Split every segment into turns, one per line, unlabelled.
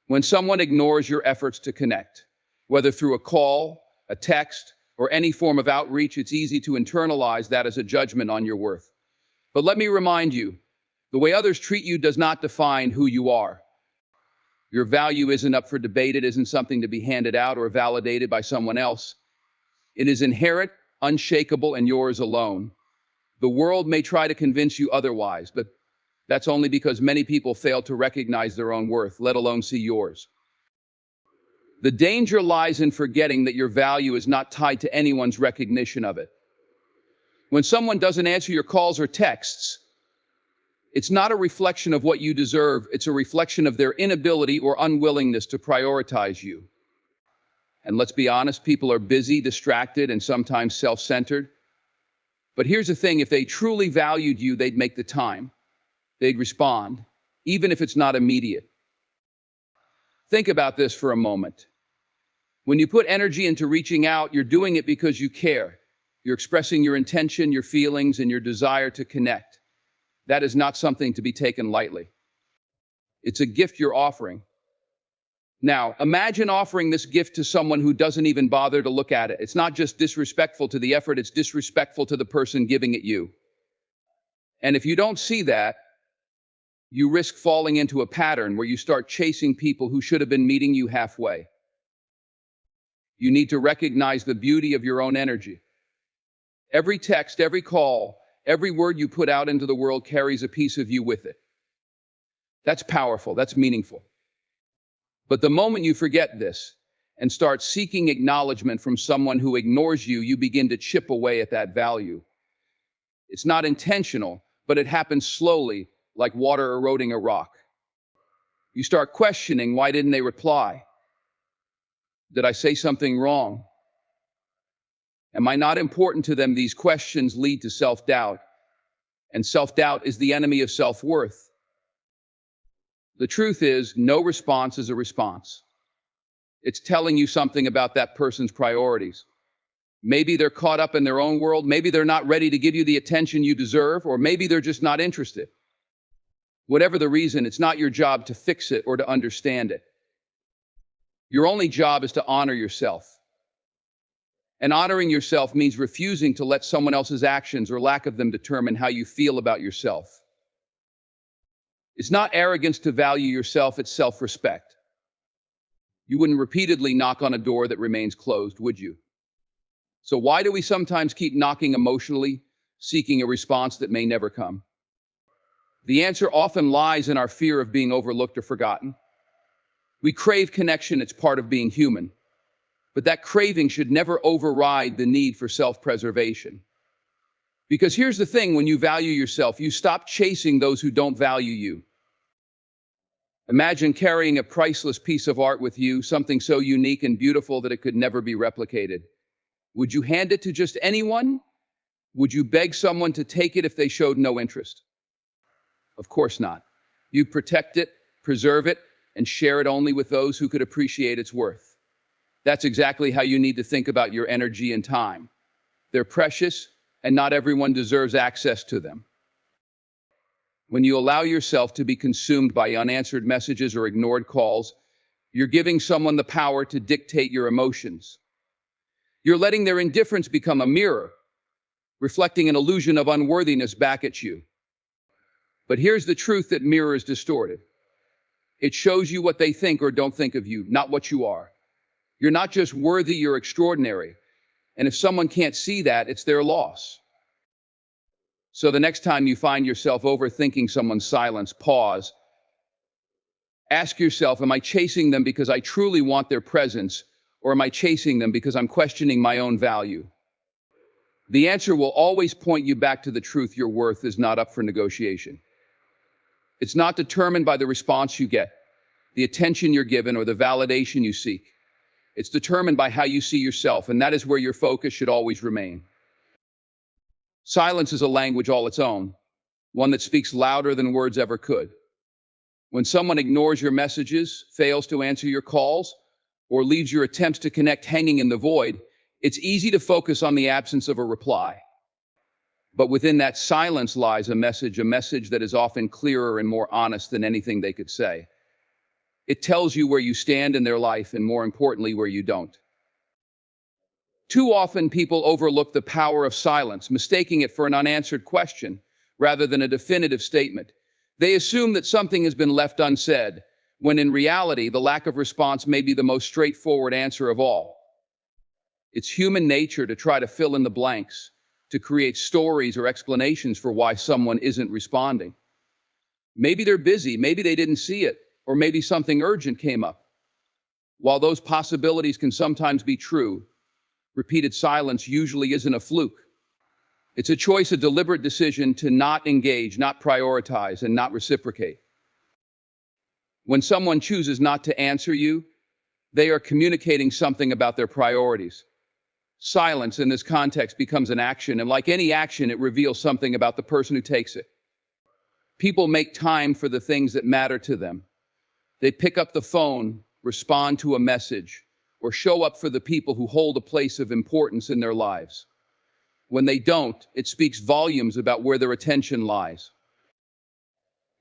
When someone ignores your efforts to connect, whether through a call, a text, or any form of outreach, it's easy to internalize that as a judgment on your worth. But let me remind you, the way others treat you does not define who you are. Your value isn't up for debate. It isn't something to be handed out or validated by someone else. It is inherent, unshakable, and yours alone. The world may try to convince you otherwise, but that's only because many people fail to recognize their own worth, let alone see yours. The danger lies in forgetting that your value is not tied to anyone's recognition of it. When someone doesn't answer your calls or texts, it's not a reflection of what you deserve, it's a reflection of their inability or unwillingness to prioritize you. And let's be honest, people are busy, distracted, and sometimes self-centered. But here's the thing, if they truly valued you, they'd make the time. They'd respond, even if it's not immediate. Think about this for a moment. When you put energy into reaching out, you're doing it because you care. You're expressing your intention, your feelings, and your desire to connect. That is not something to be taken lightly. It's a gift you're offering. Now, imagine offering this gift to someone who doesn't even bother to look at it. It's not just disrespectful to the effort, it's disrespectful to the person giving it you. And if you don't see that, you risk falling into a pattern where you start chasing people who should have been meeting you halfway. You need to recognize the beauty of your own energy. Every text, every call, every word you put out into the world carries a piece of you with it. That's powerful, that's meaningful. But the moment you forget this and start seeking acknowledgement from someone who ignores you, you begin to chip away at that value. It's not intentional, but it happens slowly, like water eroding a rock. You start questioning, why didn't they reply? Did I say something wrong? Am I not important to them? These questions lead to self-doubt, and self-doubt is the enemy of self-worth. The truth is, no response is a response. It's telling you something about that person's priorities. Maybe they're caught up in their own world, maybe they're not ready to give you the attention you deserve, or maybe they're just not interested. Whatever the reason, it's not your job to fix it or to understand it. Your only job is to honor yourself. And honoring yourself means refusing to let someone else's actions or lack of them determine how you feel about yourself. It's not arrogance to value yourself, it's self-respect. You wouldn't repeatedly knock on a door that remains closed, would you? So why do we sometimes keep knocking emotionally, seeking a response that may never come? The answer often lies in our fear of being overlooked or forgotten. We crave connection, it's part of being human. But that craving should never override the need for self-preservation. Because here's the thing, when you value yourself, you stop chasing those who don't value you. Imagine carrying a priceless piece of art with you, something so unique and beautiful that it could never be replicated. Would you hand it to just anyone? Would you beg someone to take it if they showed no interest? Of course not. You protect it, preserve it, and share it only with those who could appreciate its worth. That's exactly how you need to think about your energy and time. They're precious, and not everyone deserves access to them. When you allow yourself to be consumed by unanswered messages or ignored calls, you're giving someone the power to dictate your emotions. You're letting their indifference become a mirror, reflecting an illusion of unworthiness back at you. But here's the truth that mirrors distorted. It shows you what they think or don't think of you, not what you are. You're not just worthy, you're extraordinary. And if someone can't see that, it's their loss. So the next time you find yourself overthinking someone's silence, pause. Ask yourself, am I chasing them because I truly want their presence, or am I chasing them because I'm questioning my own value? The answer will always point you back to the truth: your worth is not up for negotiation. It's not determined by the response you get, the attention you're given, or the validation you seek. It's determined by how you see yourself, and that is where your focus should always remain. Silence is a language all its own, one that speaks louder than words ever could. When someone ignores your messages, fails to answer your calls, or leaves your attempts to connect hanging in the void, it's easy to focus on the absence of a reply. But within that silence lies a message that is often clearer and more honest than anything they could say. It tells you where you stand in their life and, more importantly, where you don't. Too often, people overlook the power of silence, mistaking it for an unanswered question rather than a definitive statement. They assume that something has been left unsaid, when in reality, the lack of response may be the most straightforward answer of all. It's human nature to try to fill in the blanks, to create stories or explanations for why someone isn't responding. Maybe they're busy, maybe they didn't see it, or maybe something urgent came up. While those possibilities can sometimes be true, repeated silence usually isn't a fluke. It's a choice, a deliberate decision to not engage, not prioritize, and not reciprocate. When someone chooses not to answer you, they are communicating something about their priorities. Silence in this context becomes an action, and like any action, it reveals something about the person who takes it. People make time for the things that matter to them. They pick up the phone, respond to a message, or show up for the people who hold a place of importance in their lives. When they don't, it speaks volumes about where their attention lies.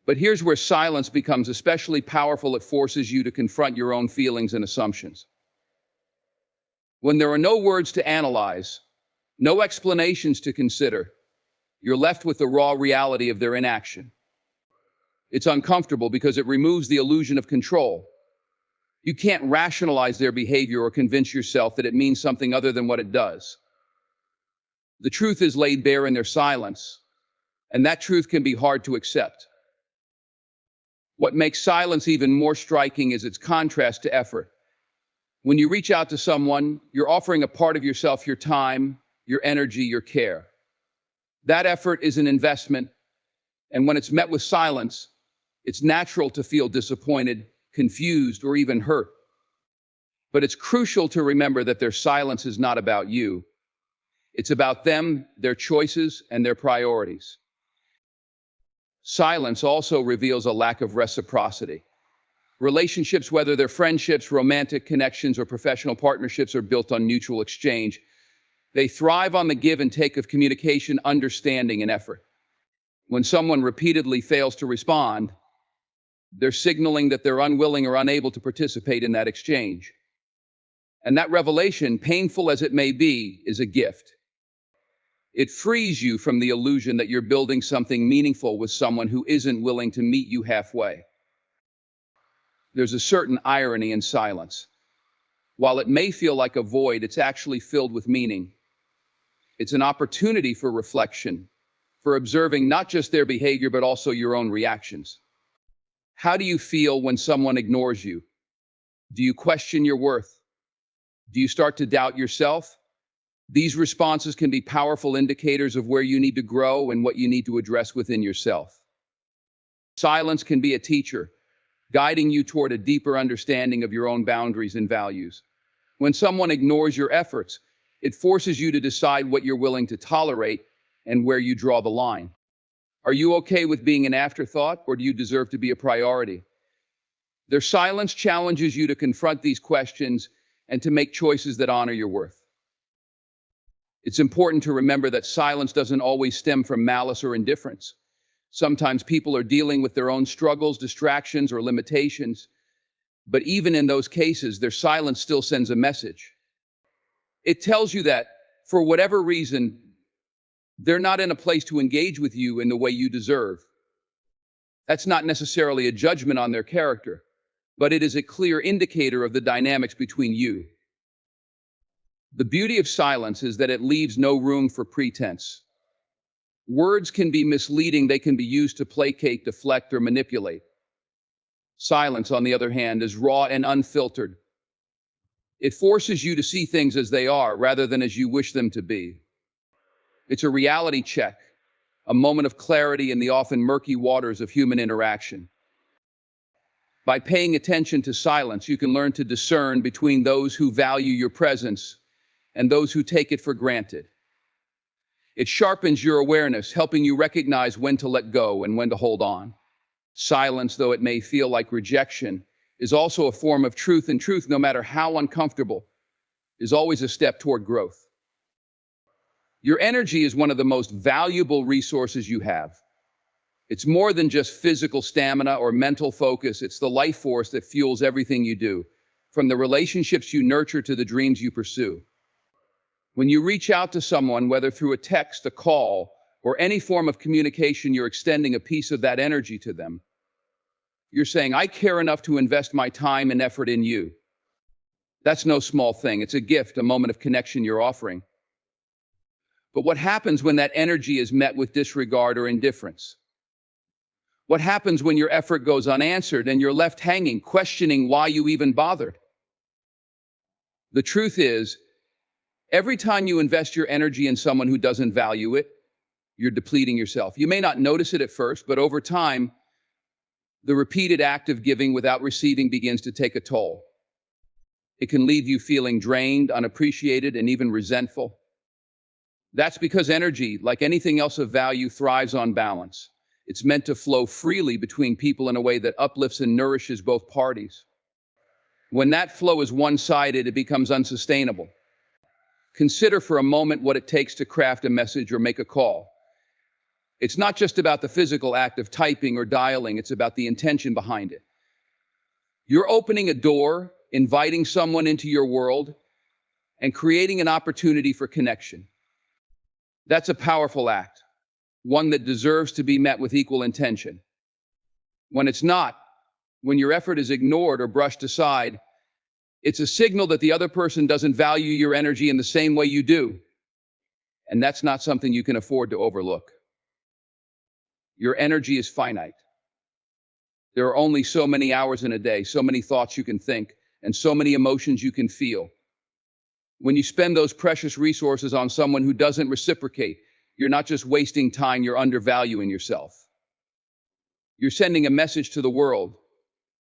But here's where silence becomes especially powerful. It forces you to confront your own feelings and assumptions. When there are no words to analyze, no explanations to consider, you're left with the raw reality of their inaction. It's uncomfortable because it removes the illusion of control. You can't rationalize their behavior or convince yourself that it means something other than what it does. The truth is laid bare in their silence, and that truth can be hard to accept. What makes silence even more striking is its contrast to effort. When you reach out to someone, you're offering a part of yourself, your time, your energy, your care. That effort is an investment, and when it's met with silence, it's natural to feel disappointed, confused, or even hurt. But it's crucial to remember that their silence is not about you. It's about them, their choices, and their priorities. Silence also reveals a lack of reciprocity. Relationships, whether they're friendships, romantic connections, or professional partnerships, are built on mutual exchange. They thrive on the give and take of communication, understanding, and effort. When someone repeatedly fails to respond, they're signaling that they're unwilling or unable to participate in that exchange. And that revelation, painful as it may be, is a gift. It frees you from the illusion that you're building something meaningful with someone who isn't willing to meet you halfway. There's a certain irony in silence. While it may feel like a void, it's actually filled with meaning. It's an opportunity for reflection, for observing not just their behavior, but also your own reactions. How do you feel when someone ignores you? Do you question your worth? Do you start to doubt yourself? These responses can be powerful indicators of where you need to grow and what you need to address within yourself. Silence can be a teacher, guiding you toward a deeper understanding of your own boundaries and values. When someone ignores your efforts, it forces you to decide what you're willing to tolerate and where you draw the line. Are you okay with being an afterthought, or do you deserve to be a priority? Their silence challenges you to confront these questions and to make choices that honor your worth. It's important to remember that silence doesn't always stem from malice or indifference. Sometimes people are dealing with their own struggles, distractions, or limitations, but even in those cases, their silence still sends a message. It tells you that, for whatever reason, they're not in a place to engage with you in the way you deserve. That's not necessarily a judgment on their character, but it is a clear indicator of the dynamics between you. The beauty of silence is that it leaves no room for pretense. Words can be misleading, they can be used to placate, deflect, or manipulate. Silence, on the other hand, is raw and unfiltered. It forces you to see things as they are rather than as you wish them to be. It's a reality check, a moment of clarity in the often murky waters of human interaction. By paying attention to silence, you can learn to discern between those who value your presence and those who take it for granted. It sharpens your awareness, helping you recognize when to let go and when to hold on. Silence, though it may feel like rejection, is also a form of truth, and truth, no matter how uncomfortable, is always a step toward growth. Your energy is one of the most valuable resources you have. It's more than just physical stamina or mental focus. It's the life force that fuels everything you do, from the relationships you nurture to the dreams you pursue. When you reach out to someone, whether through a text, a call, or any form of communication, you're extending a piece of that energy to them. You're saying, I care enough to invest my time and effort in you. That's no small thing. It's a gift, a moment of connection you're offering. But what happens when that energy is met with disregard or indifference? What happens when your effort goes unanswered and you're left hanging, questioning why you even bothered? The truth is, every time you invest your energy in someone who doesn't value it, you're depleting yourself. You may not notice it at first, but over time, the repeated act of giving without receiving begins to take a toll. It can leave you feeling drained, unappreciated, and even resentful. That's because energy, like anything else of value, thrives on balance. It's meant to flow freely between people in a way that uplifts and nourishes both parties. When that flow is one-sided, it becomes unsustainable. Consider for a moment what it takes to craft a message or make a call. It's not just about the physical act of typing or dialing, it's about the intention behind it. You're opening a door, inviting someone into your world, and creating an opportunity for connection. That's a powerful act, one that deserves to be met with equal intention. When it's not, when your effort is ignored or brushed aside, it's a signal that the other person doesn't value your energy in the same way you do. And that's not something you can afford to overlook. Your energy is finite. There are only so many hours in a day, so many thoughts you can think, and so many emotions you can feel. When you spend those precious resources on someone who doesn't reciprocate, you're not just wasting time, you're undervaluing yourself. You're sending a message to the world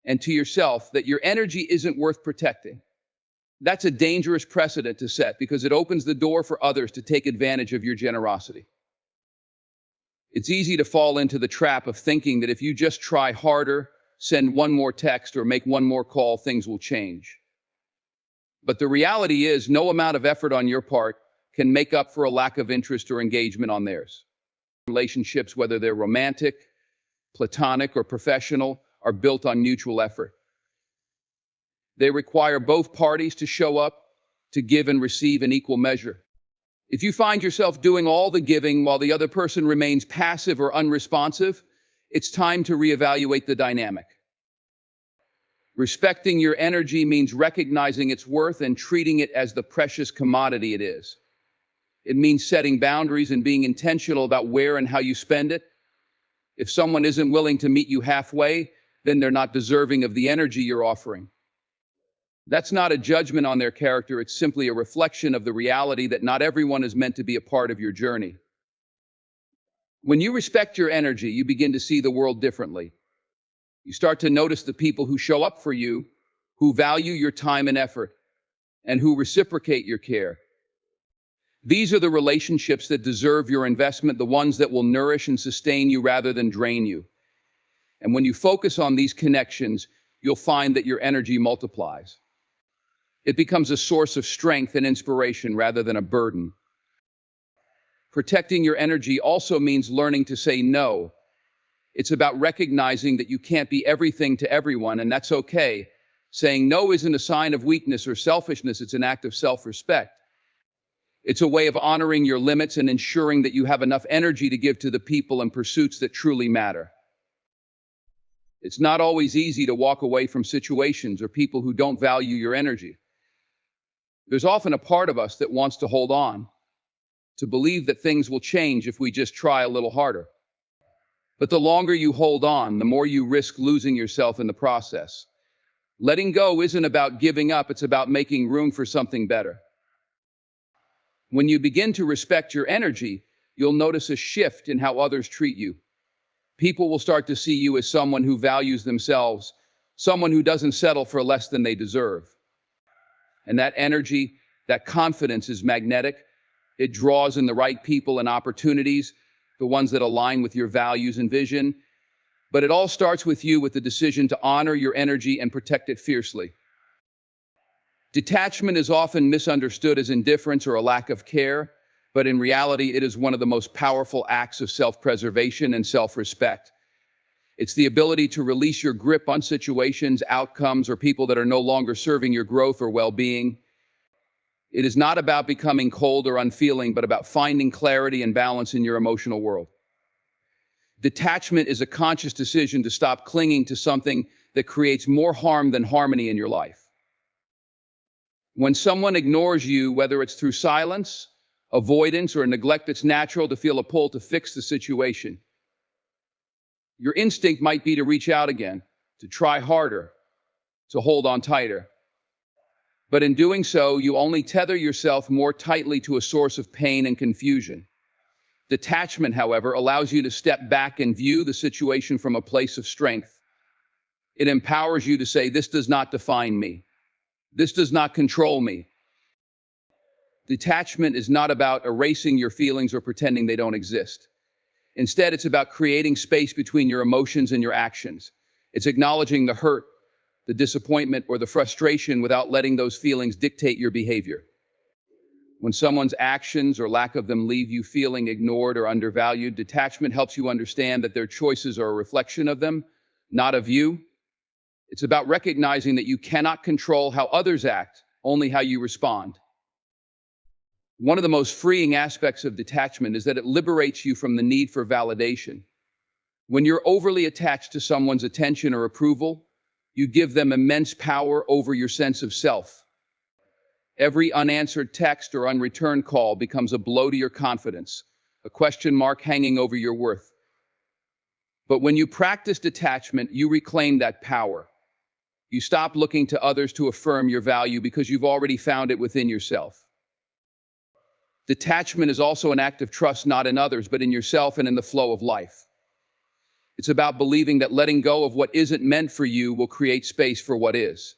and to yourself that your energy isn't worth protecting. That's a dangerous precedent to set because it opens the door for others to take advantage of your generosity. It's easy to fall into the trap of thinking that if you just try harder, send one more text, or make one more call, things will change. But the reality is, no amount of effort on your part can make up for a lack of interest or engagement on theirs. Relationships, whether they're romantic, platonic, or professional, are built on mutual effort. They require both parties to show up, to give and receive in equal measure. If you find yourself doing all the giving while the other person remains passive or unresponsive, it's time to reevaluate the dynamic. Respecting your energy means recognizing its worth and treating it as the precious commodity it is. It means setting boundaries and being intentional about where and how you spend it. If someone isn't willing to meet you halfway, then they're not deserving of the energy you're offering. That's not a judgment on their character, it's simply a reflection of the reality that not everyone is meant to be a part of your journey. When you respect your energy, you begin to see the world differently. You start to notice the people who show up for you, who value your time and effort, and who reciprocate your care. These are the relationships that deserve your investment, the ones that will nourish and sustain you rather than drain you. And when you focus on these connections, you'll find that your energy multiplies. It becomes a source of strength and inspiration rather than a burden. Protecting your energy also means learning to say no. It's about recognizing that you can't be everything to everyone, and that's okay. Saying no isn't a sign of weakness or selfishness, it's an act of self-respect. It's a way of honoring your limits and ensuring that you have enough energy to give to the people and pursuits that truly matter. It's not always easy to walk away from situations or people who don't value your energy. There's often a part of us that wants to hold on, to believe that things will change if we just try a little harder. But the longer you hold on, the more you risk losing yourself in the process. Letting go isn't about giving up, it's about making room for something better. When you begin to respect your energy, you'll notice a shift in how others treat you. People will start to see you as someone who values themselves, someone who doesn't settle for less than they deserve. And that energy, that confidence is magnetic. It draws in the right people and opportunities, the ones that align with your values and vision. But it all starts with you, with the decision to honor your energy and protect it fiercely. Detachment is often misunderstood as indifference or a lack of care, but in reality, it is one of the most powerful acts of self-preservation and self-respect. It's the ability to release your grip on situations, outcomes, or people that are no longer serving your growth or well-being. It is not about becoming cold or unfeeling, but about finding clarity and balance in your emotional world. Detachment is a conscious decision to stop clinging to something that creates more harm than harmony in your life. When someone ignores you, whether it's through silence, avoidance, or neglect, it's natural to feel a pull to fix the situation. Your instinct might be to reach out again, to try harder, to hold on tighter. But in doing so, you only tether yourself more tightly to a source of pain and confusion. Detachment, however, allows you to step back and view the situation from a place of strength. It empowers you to say, "This does not define me. This does not control me." Detachment is not about erasing your feelings or pretending they don't exist. Instead, it's about creating space between your emotions and your actions. It's acknowledging the hurt, the disappointment, or the frustration without letting those feelings dictate your behavior. When someone's actions or lack of them leave you feeling ignored or undervalued, detachment helps you understand that their choices are a reflection of them, not of you. It's about recognizing that you cannot control how others act, only how you respond. One of the most freeing aspects of detachment is that it liberates you from the need for validation. When you're overly attached to someone's attention or approval, you give them immense power over your sense of self. Every unanswered text or unreturned call becomes a blow to your confidence, a question mark hanging over your worth. But when you practice detachment, you reclaim that power. You stop looking to others to affirm your value because you've already found it within yourself. Detachment is also an act of trust, not in others, but in yourself and in the flow of life. It's about believing that letting go of what isn't meant for you will create space for what is.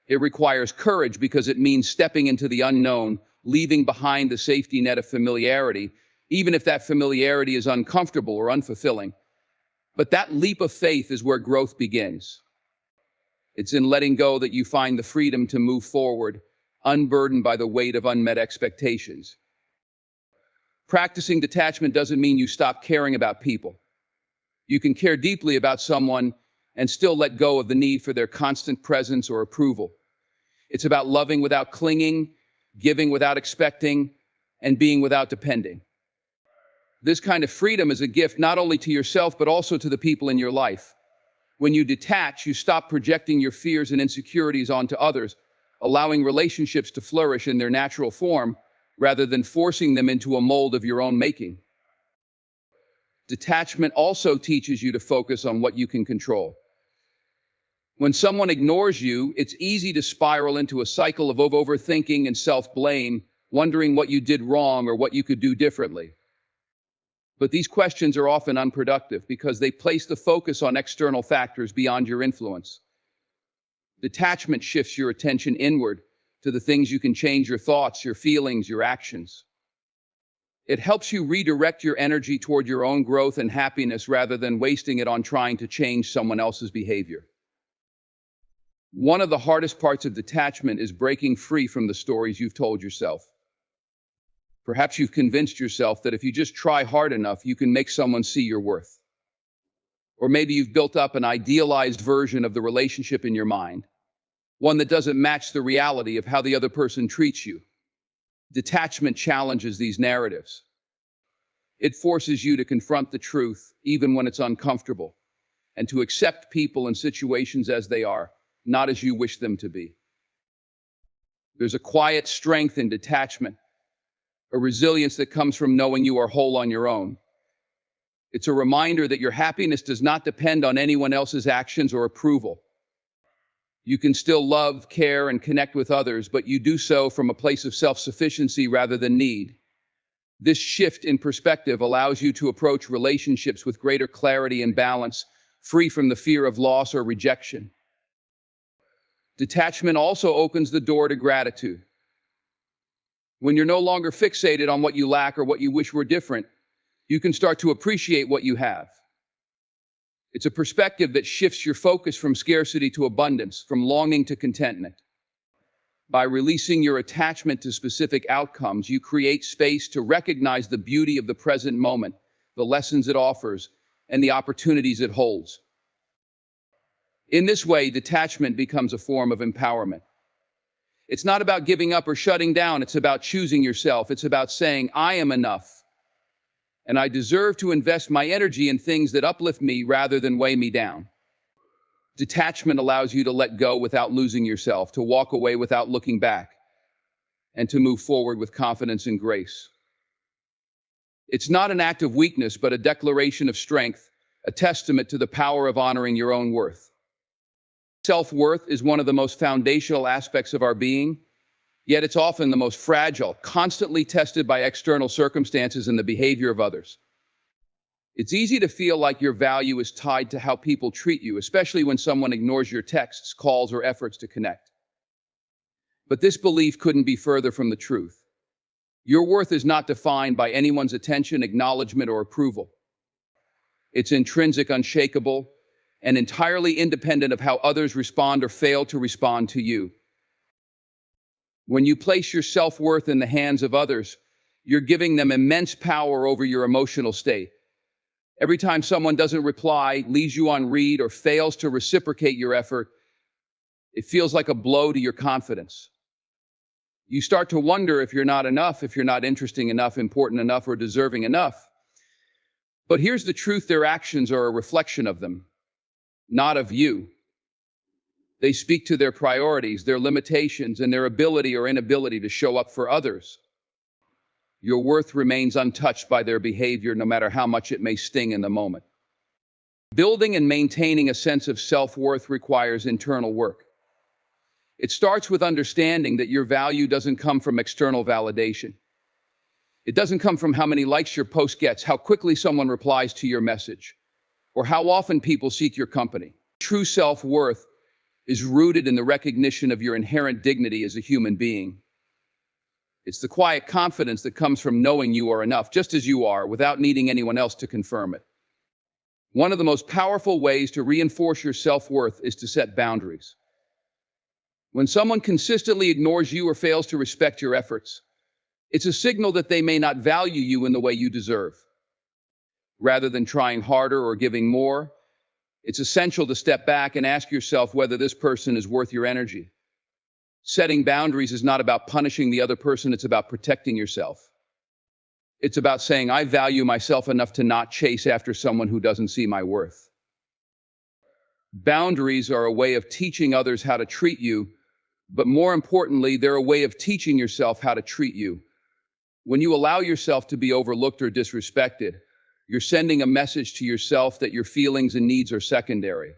It requires courage because it means stepping into the unknown, leaving behind the safety net of familiarity, even if that familiarity is uncomfortable or unfulfilling. But that leap of faith is where growth begins. It's in letting go that you find the freedom to move forward, unburdened by the weight of unmet expectations. Practicing detachment doesn't mean you stop caring about people. You can care deeply about someone and still let go of the need for their constant presence or approval. It's about loving without clinging, giving without expecting, and being without depending. This kind of freedom is a gift not only to yourself, but also to the people in your life. When you detach, you stop projecting your fears and insecurities onto others, allowing relationships to flourish in their natural form rather than forcing them into a mold of your own making. Detachment also teaches you to focus on what you can control. When someone ignores you, it's easy to spiral into a cycle of overthinking and self-blame, wondering what you did wrong or what you could do differently. But these questions are often unproductive because they place the focus on external factors beyond your influence. Detachment shifts your attention inward to the things you can change: your thoughts, your feelings, your actions. It helps you redirect your energy toward your own growth and happiness rather than wasting it on trying to change someone else's behavior. One of the hardest parts of detachment is breaking free from the stories you've told yourself. Perhaps you've convinced yourself that if you just try hard enough, you can make someone see your worth. Or maybe you've built up an idealized version of the relationship in your mind, one that doesn't match the reality of how the other person treats you. Detachment challenges these narratives. It forces you to confront the truth, even when it's uncomfortable, and to accept people and situations as they are, not as you wish them to be. There's a quiet strength in detachment, a resilience that comes from knowing you are whole on your own. It's a reminder that your happiness does not depend on anyone else's actions or approval. You can still love, care, and connect with others, but you do so from a place of self-sufficiency rather than need. This shift in perspective allows you to approach relationships with greater clarity and balance, free from the fear of loss or rejection. Detachment also opens the door to gratitude. When you're no longer fixated on what you lack or what you wish were different, you can start to appreciate what you have. It's a perspective that shifts your focus from scarcity to abundance, from longing to contentment. By releasing your attachment to specific outcomes, you create space to recognize the beauty of the present moment, the lessons it offers, and the opportunities it holds. In this way, detachment becomes a form of empowerment. It's not about giving up or shutting down, it's about choosing yourself. It's about saying, I am enough, and I deserve to invest my energy in things that uplift me rather than weigh me down. Detachment allows you to let go without losing yourself, to walk away without looking back, and to move forward with confidence and grace. It's not an act of weakness, but a declaration of strength, a testament to the power of honoring your own worth. Self-worth is one of the most foundational aspects of our being, yet it's often the most fragile, constantly tested by external circumstances and the behavior of others. It's easy to feel like your value is tied to how people treat you, especially when someone ignores your texts, calls, or efforts to connect. But this belief couldn't be further from the truth. Your worth is not defined by anyone's attention, acknowledgement, or approval. It's intrinsic, unshakable, and entirely independent of how others respond or fail to respond to you. When you place your self-worth in the hands of others, you're giving them immense power over your emotional state. Every time someone doesn't reply, leaves you on read, or fails to reciprocate your effort, it feels like a blow to your confidence. You start to wonder if you're not enough, if you're not interesting enough, important enough, or deserving enough. But here's the truth: their actions are a reflection of them, not of you. They speak to their priorities, their limitations, and their ability or inability to show up for others. Your worth remains untouched by their behavior, no matter how much it may sting in the moment. Building and maintaining a sense of self-worth requires internal work. It starts with understanding that your value doesn't come from external validation. It doesn't come from how many likes your post gets, how quickly someone replies to your message, or how often people seek your company. True self-worth is rooted in the recognition of your inherent dignity as a human being. It's the quiet confidence that comes from knowing you are enough, just as you are, without needing anyone else to confirm it. One of the most powerful ways to reinforce your self-worth is to set boundaries. When someone consistently ignores you or fails to respect your efforts, it's a signal that they may not value you in the way you deserve. Rather than trying harder or giving more, it's essential to step back and ask yourself whether this person is worth your energy. Setting boundaries is not about punishing the other person, it's about protecting yourself. It's about saying, I value myself enough to not chase after someone who doesn't see my worth. Boundaries are a way of teaching others how to treat you, but more importantly, they're a way of teaching yourself how to treat you. When you allow yourself to be overlooked or disrespected, you're sending a message to yourself that your feelings and needs are secondary.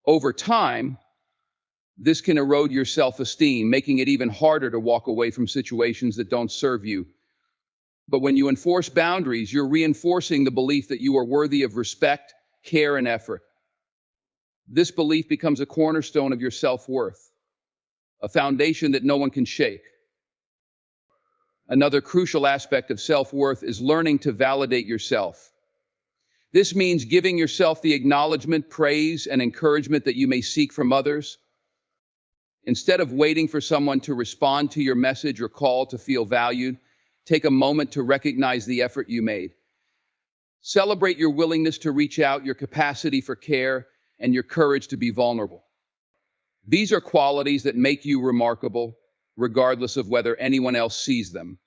Over time, this can erode your self-esteem, making it even harder to walk away from situations that don't serve you. But when you enforce boundaries, you're reinforcing the belief that you are worthy of respect, care, and effort. This belief becomes a cornerstone of your self-worth, a foundation that no one can shake. Another crucial aspect of self-worth is learning to validate yourself. This means giving yourself the acknowledgement, praise, and encouragement that you may seek from others. Instead of waiting for someone to respond to your message or call to feel valued, take a moment to recognize the effort you made. Celebrate your willingness to reach out, your capacity for care, and your courage to be vulnerable. These are qualities that make you remarkable, regardless of whether anyone else sees them.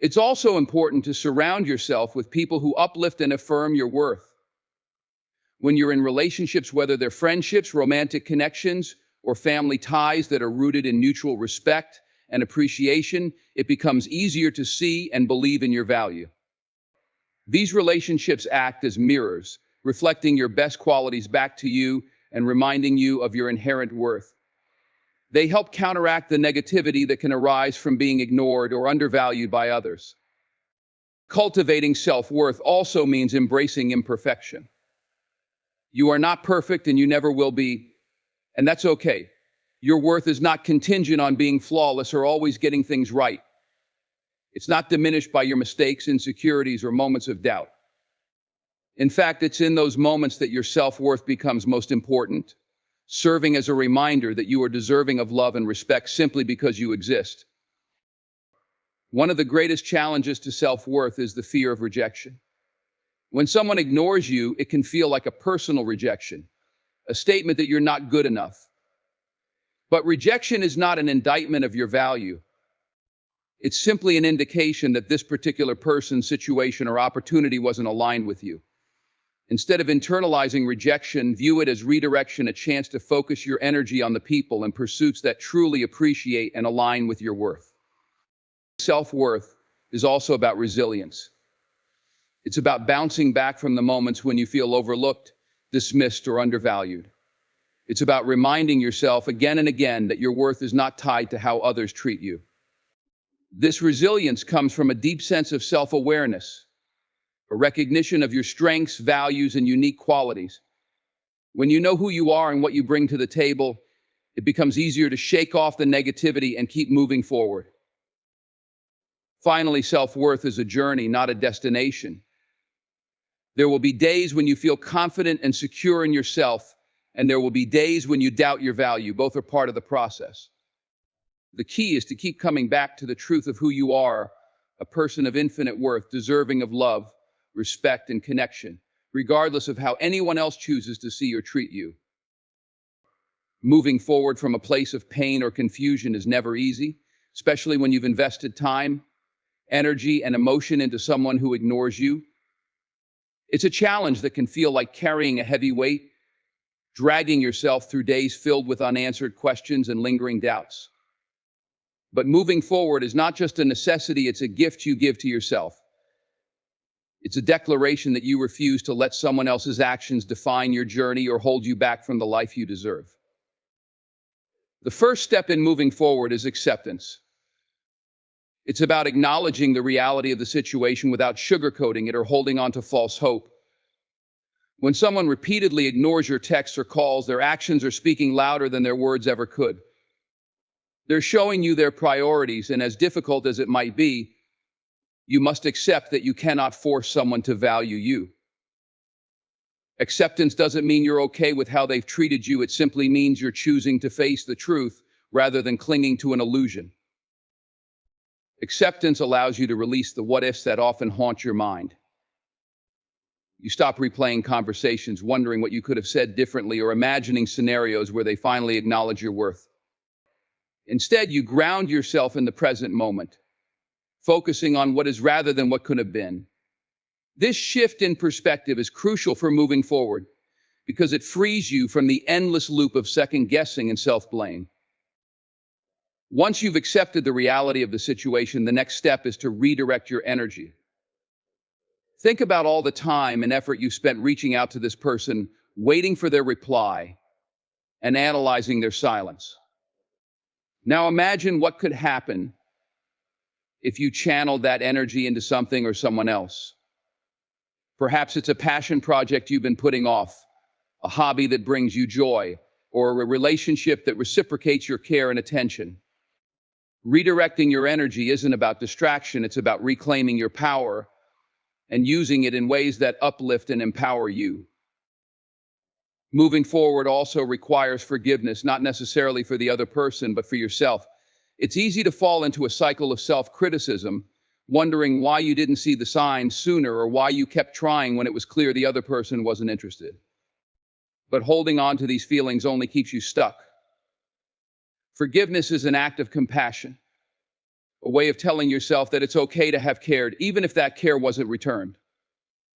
It's also important to surround yourself with people who uplift and affirm your worth. When you're in relationships, whether they're friendships, romantic connections, or family ties that are rooted in mutual respect and appreciation, it becomes easier to see and believe in your value. These relationships act as mirrors, reflecting your best qualities back to you and reminding you of your inherent worth. They help counteract the negativity that can arise from being ignored or undervalued by others. Cultivating self-worth also means embracing imperfection. You are not perfect and you never will be, and that's okay. Your worth is not contingent on being flawless or always getting things right. It's not diminished by your mistakes, insecurities, or moments of doubt. In fact, it's in those moments that your self-worth becomes most important. serving as a reminder that you are deserving of love and respect simply because you exist. One of the greatest challenges to self-worth is the fear of rejection. When someone ignores you, it can feel like a personal rejection, a statement that you're not good enough. But rejection is not an indictment of your value. It's simply an indication that this particular person's situation or opportunity wasn't aligned with you. Instead of internalizing rejection, view it as redirection, a chance to focus your energy on the people and pursuits that truly appreciate and align with your worth. Self-worth is also about resilience. It's about bouncing back from the moments when you feel overlooked, dismissed, or undervalued. It's about reminding yourself again and again that your worth is not tied to how others treat you. This resilience comes from a deep sense of self-awareness, a recognition of your strengths, values, and unique qualities. When you know who you are and what you bring to the table, it becomes easier to shake off the negativity and keep moving forward. Finally, self-worth is a journey, not a destination. There will be days when you feel confident and secure in yourself, and there will be days when you doubt your value. Both are part of the process. The key is to keep coming back to the truth of who you are, a person of infinite worth, deserving of love, respect, and connection, regardless of how anyone else chooses to see or treat you. Moving forward from a place of pain or confusion is never easy, especially when you've invested time, energy, and emotion into someone who ignores you. It's a challenge that can feel like carrying a heavy weight, dragging yourself through days filled with unanswered questions and lingering doubts. But moving forward is not just a necessity, it's a gift you give to yourself. It's a declaration that you refuse to let someone else's actions define your journey or hold you back from the life you deserve. The first step in moving forward is acceptance. It's about acknowledging the reality of the situation without sugarcoating it or holding on to false hope. When someone repeatedly ignores your texts or calls, their actions are speaking louder than their words ever could. They're showing you their priorities, and as difficult as it might be, you must accept that you cannot force someone to value you. Acceptance doesn't mean you're okay with how they've treated you. It simply means you're choosing to face the truth rather than clinging to an illusion. Acceptance allows you to release the what-ifs that often haunt your mind. You stop replaying conversations, wondering what you could have said differently, or imagining scenarios where they finally acknowledge your worth. Instead, you ground yourself in the present moment, focusing on what is rather than what could have been. This shift in perspective is crucial for moving forward because it frees you from the endless loop of second-guessing and self-blame. Once you've accepted the reality of the situation, the next step is to redirect your energy. Think about all the time and effort you spent reaching out to this person, waiting for their reply, and analyzing their silence. Now imagine what could happen if you channeled that energy into something or someone else. Perhaps it's a passion project you've been putting off, a hobby that brings you joy, or a relationship that reciprocates your care and attention. Redirecting your energy isn't about distraction, it's about reclaiming your power and using it in ways that uplift and empower you. Moving forward also requires forgiveness, not necessarily for the other person, but for yourself. It's easy to fall into a cycle of self-criticism, wondering why you didn't see the signs sooner or why you kept trying when it was clear the other person wasn't interested. But holding on to these feelings only keeps you stuck. Forgiveness is an act of compassion, a way of telling yourself that it's okay to have cared, even if that care wasn't returned.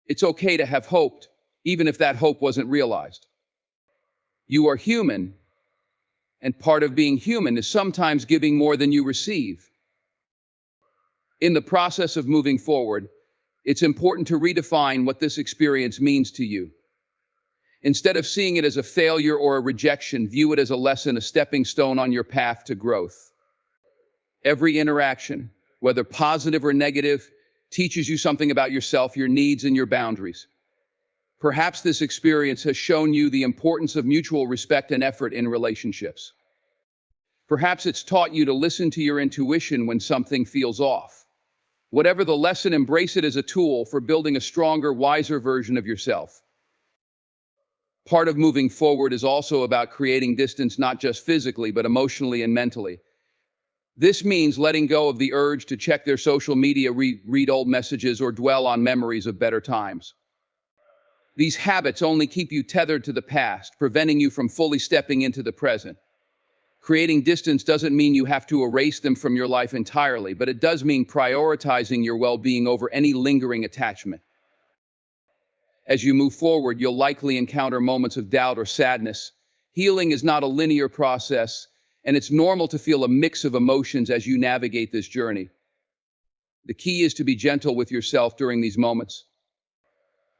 It's okay to have hoped, even if that hope wasn't realized. You are human, and part of being human is sometimes giving more than you receive. In the process of moving forward, it's important to redefine what this experience means to you. Instead of seeing it as a failure or a rejection, view it as a lesson, a stepping stone on your path to growth. Every interaction, whether positive or negative, teaches you something about yourself, your needs, and your boundaries. Perhaps this experience has shown you the importance of mutual respect and effort in relationships. Perhaps it's taught you to listen to your intuition when something feels off. Whatever the lesson, embrace it as a tool for building a stronger, wiser version of yourself. Part of moving forward is also about creating distance, not just physically, but emotionally and mentally. This means letting go of the urge to check their social media, read old messages, or dwell on memories of better times. These habits only keep you tethered to the past, preventing you from fully stepping into the present. Creating distance doesn't mean you have to erase them from your life entirely, but it does mean prioritizing your well-being over any lingering attachment. As you move forward, you'll likely encounter moments of doubt or sadness. Healing is not a linear process, and it's normal to feel a mix of emotions as you navigate this journey. The key is to be gentle with yourself during these moments.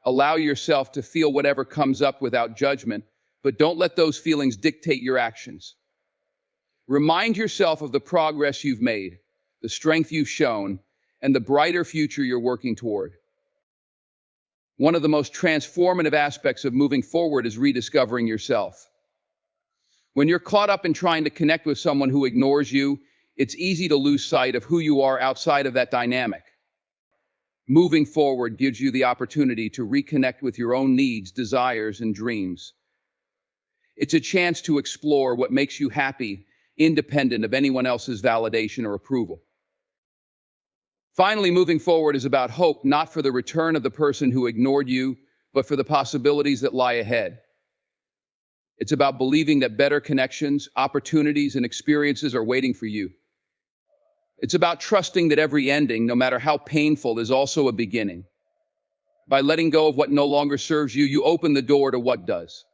Allow yourself to feel whatever comes up without judgment, but don't let those feelings dictate your actions. Remind yourself of the progress you've made, the strength you've shown, and the brighter future you're working toward. One of the most transformative aspects of moving forward is rediscovering yourself. When you're caught up in trying to connect with someone who ignores you, it's easy to lose sight of who you are outside of that dynamic. Moving forward gives you the opportunity to reconnect with your own needs, desires, and dreams. It's a chance to explore what makes you happy, independent of anyone else's validation or approval. Finally, moving forward is about hope, not for the return of the person who ignored you, but for the possibilities that lie ahead. It's about believing that better connections, opportunities, and experiences are waiting for you. It's about trusting that every ending, no matter how painful, is also a beginning. By letting go of what no longer serves you, you open the door to what does.